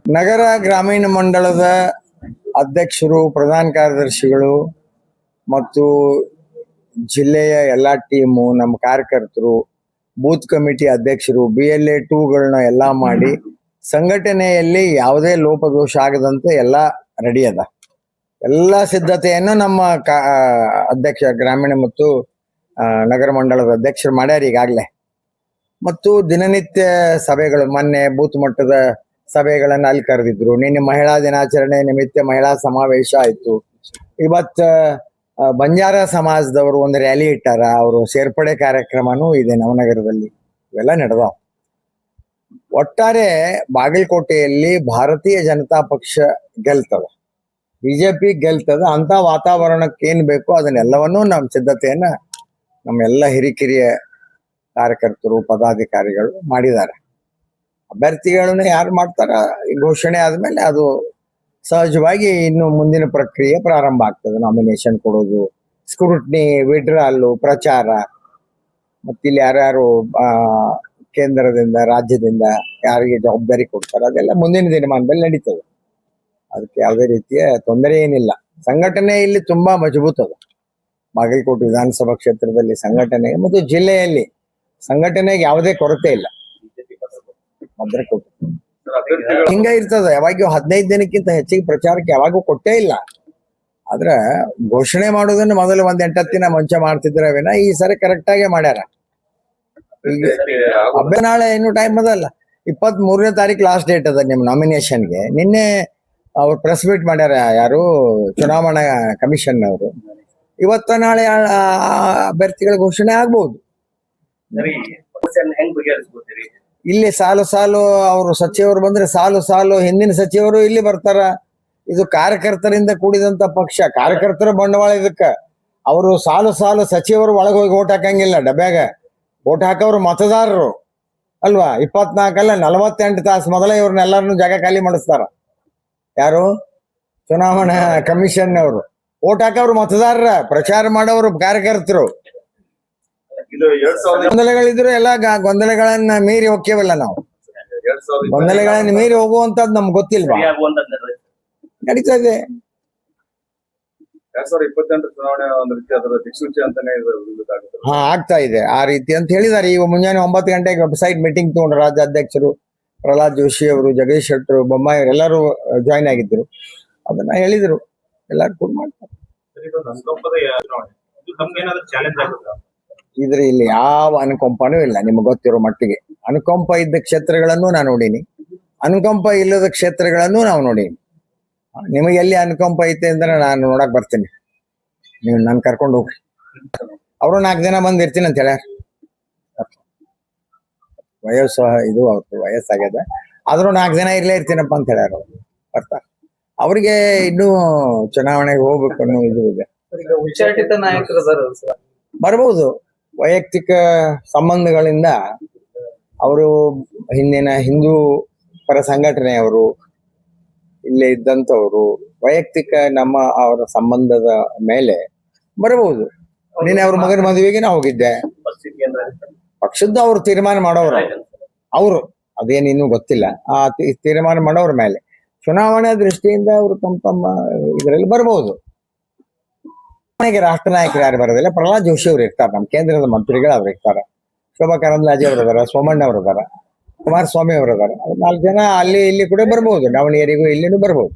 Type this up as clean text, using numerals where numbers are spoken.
ನಗರ ಗ್ರಾಮೀಣ ಮಂಡಳದ ಅಧ್ಯಕ್ಷರು, ಪ್ರಧಾನ ಕಾರ್ಯದರ್ಶಿಗಳು ಮತ್ತು ಜಿಲ್ಲೆಯ ಎಲ್ಲ ಟೀಮು, ನಮ್ಮ ಕಾರ್ಯಕರ್ತರು, ಬೂತ್ ಕಮಿಟಿ ಅಧ್ಯಕ್ಷರು, BLA 2ಗಳನ್ನ ಎಲ್ಲ ಮಾಡಿ ಸಂಘಟನೆಯಲ್ಲಿ ಯಾವುದೇ ಲೋಪದೋಷ ಆಗದಂತೆ ಎಲ್ಲ ರೆಡಿ ಅದ. ಎಲ್ಲ ಸಿದ್ಧತೆಯನ್ನು ನಮ್ಮ ಅಧ್ಯಕ್ಷ ಗ್ರಾಮೀಣ ಮತ್ತು ನಗರ ಮಂಡಳದ ಅಧ್ಯಕ್ಷರು ಮಾಡ್ಯಾರ ಈಗಾಗಲೇ. ಮತ್ತು ದಿನನಿತ್ಯ ಸಭೆಗಳು, ಮೊನ್ನೆ ಬೂತ್ ಮಟ್ಟದ ಸಭೆಗಳನ್ನ ಅಲ್ಲಿ ಕರೆದಿದ್ರು. ನಿನ್ನೆ ಮಹಿಳಾ ದಿನಾಚರಣೆ ನಿಮಿತ್ತ ಮಹಿಳಾ ಸಮಾವೇಶ ಆಯ್ತು. ಇವತ್ತ ಬಂಜಾರ ಸಮಾಜದವರು ಒಂದು ರ್ಯಾಲಿ ಇಟ್ಟಾರ, ಅವರು ಸೇರ್ಪಡೆ ಕಾರ್ಯಕ್ರಮನೂ ಇದೆ ನವನಗರದಲ್ಲಿ. ಇವೆಲ್ಲ ನಡೆದಾವ. ಒಟ್ಟಾರೆ ಬಾಗಲಕೋಟೆಯಲ್ಲಿ ಭಾರತೀಯ ಜನತಾ ಪಕ್ಷ ಗೆಲ್ತದ, BJP ಗೆಲ್ತದ. ಅಂತ ವಾತಾವರಣಕ್ಕೆ ಏನ್ ಬೇಕೋ ಅದನ್ನೆಲ್ಲವನ್ನೂ ನಮ್ಮ ಸಿದ್ಧತೆಯನ್ನ ನಮ್ಮೆಲ್ಲ ಹಿರಿಕಿರಿಯ ಕಾರ್ಯಕರ್ತರು, ಪದಾಧಿಕಾರಿಗಳು ಮಾಡಿದ್ದಾರೆ. ಅಭ್ಯರ್ಥಿಗಳನ್ನ ಯಾರು ಮಾಡ್ತಾರ ಘೋಷಣೆ ಆದ್ಮೇಲೆ ಅದು ಸಹಜವಾಗಿ ಇನ್ನು ಮುಂದಿನ ಪ್ರಕ್ರಿಯೆ ಪ್ರಾರಂಭ ಆಗ್ತದೆ. ನಾಮಿನೇಷನ್ ಕೊಡೋದು, ಸ್ಕ್ರೂಟ್ನಿ, ವಿಡ್ರಾಲು, ಪ್ರಚಾರ, ಮತ್ತಿಲ್ಲಿ ಯಾರ್ಯಾರು ಕೇಂದ್ರದಿಂದ ರಾಜ್ಯದಿಂದ ಯಾರಿಗೆ ಜವಾಬ್ದಾರಿ ಕೊಡ್ತಾರೆ ಅದೆಲ್ಲ ಮುಂದಿನ ದಿನಮಾನದಲ್ಲಿ ನಡೀತದೆ. ಅದಕ್ಕೆ ಯಾವುದೇ ರೀತಿಯ ತೊಂದರೆ ಏನಿಲ್ಲ. ಸಂಘಟನೆ ಇಲ್ಲಿ ತುಂಬಾ ಮಜಬೂತ್ ಅದ. ಬಾಗಲಕೋಟೆ ವಿಧಾನಸಭಾ ಕ್ಷೇತ್ರದಲ್ಲಿ ಸಂಘಟನೆ ಮತ್ತು ಜಿಲ್ಲೆಯಲ್ಲಿ ಸಂಘಟನೆಗೆ ಯಾವುದೇ ಕೊರತೆ ಇಲ್ಲ. ಭದ್ರಕೋಟೆ ಹಿಂಗ ಇರ್ತದ. ಯಾವಾಗೂ 15 ದಿನಕ್ಕಿಂತ ಹೆಚ್ಚಿಗೆ ಪ್ರಚಾರಕ್ಕೆ ಯಾವಾಗೂ ಕೊಟ್ಟೇ ಇಲ್ಲ. ಆದ್ರ ಘೋಷಣೆ ಮಾಡೋದನ್ನ ಮೊದಲು 8-10 ದಿನ ಮುಂಚೆ ಮಾಡ್ತಿದ್ರ ವಿನ ಈ ಸರಿ ಕರೆಕ್ಟ್ ಆಗಿ ಮಾಡ್ಯಾರ. ಹಬ್ಬ ನಾಳೆ ಇನ್ನು ಟೈಮ್ ಅದಲ್ಲ. 23ನೇ ತಾರೀಕು ಲಾಸ್ಟ್ ಡೇಟ್ ಅದ ನಿಮ್ ನಾಮಿನೇಷನ್ಗೆ. ನಿನ್ನೆ ಅವ್ರು ಪ್ರೆಸ್ ಮೀಟ್ ಮಾಡ್ಯಾರ, ಯಾರು ಚುನಾವಣಾ ಕಮಿಷನ್ ಅವರು. ಇವತ್ತ ನಾಳೆ ಅಭ್ಯರ್ಥಿಗಳ ಘೋಷಣೆ ಆಗ್ಬಹುದು. ಇಲ್ಲಿ ಸಾಲು ಅವರು ಸಚಿವರು ಬಂದ್ರೆ ಸಾಲು ಹಿಂದಿನ ಸಚಿವರು ಇಲ್ಲಿ ಬರ್ತಾರ. ಇದು ಕಾರ್ಯಕರ್ತರಿಂದ ಕೂಡಿದಂತ ಪಕ್ಷ, ಕಾರ್ಯಕರ್ತರ ಬಂಡವಾಳ ಇದಕ್ಕ. ಅವರು ಸಾಲು ಸಚಿವರು ಒಳಗೆ ಹೋಗಿ ಓಟ್ ಹಾಕಂಗಿಲ್ಲ. ಡಬ್ಯಾಗ ಓಟ್ ಹಾಕೋರು ಮತದಾರರು ಅಲ್ವಾ. 24 ಅಲ್ಲ 48 ತಾಸು ಮೊದಲೇ ಇವ್ರನ್ನೆಲ್ಲರನ್ನು ಜಾಗ ಖಾಲಿ ಮಾಡಿಸ್ತಾರ. ಯಾರು? ಚುನಾವಣಾ ಕಮಿಷನ್ ಅವರು. ಓಟ್ ಹಾಕೋರು ಮತದಾರರ, ಪ್ರಚಾರ ಮಾಡೋರು ಕಾರ್ಯಕರ್ತರು. ಗೊಂದಲಗಳಿದ್ರು ಎಲ್ಲ ಗೊಂದಲಗಳನ್ನ ಮೀರಿ ಹೋಗ್ಯವಲ್ಲ ನಾವು. ಗೊಂದಲಗಳನ್ನ ಮೀರಿ ಹೋಗುವಂತದ್ದು ನಮ್ಗೆ ಗೊತ್ತಿಲ್ವಾ? ನಡೀತಾ ಇದೆ. 2028 ಚುನಾವಣೆ ಒಂದು ರೀತಿ ಅದರ ದಿಕ್ಸೂಚಿ ಅಂತಾನೆ ಆಗ್ತಾ ಇದೆ ಆ ರೀತಿ ಅಂತ ಹೇಳಿದಾರೆ. ಈಗ ಮುಂಜಾನೆ 9 ಗಂಟೆಗೆ ವೆಬ್ಸೈಟ್ ಮೀಟಿಂಗ್ ತಗೊಂಡ್ರು ರಾಜ್ಯಾಧ್ಯಕ್ಷರು ಪ್ರಹ್ಲಾದ್ ಜೋಶಿ ಅವರು, ಜಗದೀಶ್ ಶೆಟ್ಟರು, ಬೊಮ್ಮಾಯಿ ಎಲ್ಲರೂ ಜಾಯ್ನ್ ಆಗಿದ್ರು. ಅದನ್ನ ಹೇಳಿದ್ರು ಎಲ್ಲರೂ ಕೂಡ ಮಾಡ್ತಾರೆ. ಇದ್ರ ಇಲ್ಲಿ ಯಾವ ಅನುಕಂಪನೂ ಇಲ್ಲ. ನಿಮ್ಗೆ ಗೊತ್ತಿರೋ ಮಟ್ಟಿಗೆ ಅನುಕಂಪ ಇದ್ದ ಕ್ಷೇತ್ರಗಳನ್ನು ನಾನು ನೋಡೀನಿ, ಅನುಕಂಪ ಇಲ್ಲದ ಕ್ಷೇತ್ರಗಳನ್ನು ನಾವು ನೋಡೀನಿ. ನಿಮಗೆ ಎಲ್ಲಿ ಅನುಕಂಪ ಐತೆ ಅಂದ್ರೆ ನಾನು ನೋಡಕ್ ಬರ್ತೀನಿ, ನೀವು ನಾನು ಕರ್ಕೊಂಡು ಹೋಗ್ರಿ. ಅವರು 4 ದಿನ ಬಂದಿರ್ತೀನಿ ಅಂತ ಹೇಳ್ಯಾರ. ಇದು ಅವ್ರದ್ದು ವಯಸ್ಸಾಗ್ಯದ, ಆದ್ರೂ 4 ದಿನ ಇರ್ಲೇ ಇರ್ತೀನಪ್ಪ ಅಂತ ಹೇಳ್ಯಾರ. ಅವ್ರು ಬರ್ತಾರೆ. ಅವ್ರಿಗೆ ಇನ್ನೂ ಚುನಾವಣೆಗೆ ಹೋಗ್ಬೇಕು ಅನ್ನೋ ಇದು ಇದೆ. ಬರ್ಬೋದು. ವೈಯಕ್ತಿಕ ಸಂಬಂಧಗಳಿಂದ ಅವರು ಹಿಂದಿನ ಹಿಂದೂ ಪರ ಸಂಘಟನೆಯವರು, ಇಲ್ಲೇ ಇದ್ದಂಥವ್ರು, ವೈಯಕ್ತಿಕ ಅವರ ಸಂಬಂಧದ ಮೇಲೆ ಬರಬಹುದು. ನೀನೆ ಅವ್ರ ಮಗನ ಮದುವೆಗೆ ನಾ ಹೋಗಿದ್ದೆ. ಪಕ್ಷದ ಅವ್ರು ತೀರ್ಮಾನ ಮಾಡೋರು, ಅವರು ಅದೇನು ಇನ್ನೂ ಗೊತ್ತಿಲ್ಲ. ಆ ತೀರ್ಮಾನ ಮಾಡೋರ ಮೇಲೆ ಚುನಾವಣೆ ದೃಷ್ಟಿಯಿಂದ ಅವರು ತಮ್ಮ ಇದರಲ್ಲಿ ಬರಬಹುದು. ರಾಷ್ಟ್ರ ನಾಯಕರು ಯಾರು ಬರೋದಿಲ್ಲ. ಪ್ರಹ್ಲಾದ್ ಜೋಶಿ ಅವ್ರು ಇರ್ತಾರೆ, ನಮ್ಮ ಕೇಂದ್ರದ ಮಂತ್ರಿಗಳು ಅವ್ರು ಇರ್ತಾರೆ. ಶೋಭಾ ಕರಂದ್ಲಾಜೆ ಅವರು ಅದಾರ, ಸೋಮಣ್ಣ ಅವರು ಅದಾರ, ಕುಮಾರಸ್ವಾಮಿ ಅವರು ಅದಾರ. 4 ಜನ ಅಲ್ಲಿ ಇಲ್ಲಿ ಕೂಡ ಬರ್ಬೋದು. ದಾವಣಗೆರೆಗೂ ಇಲ್ಲಿನೂ ಬರ್ಬೋದು.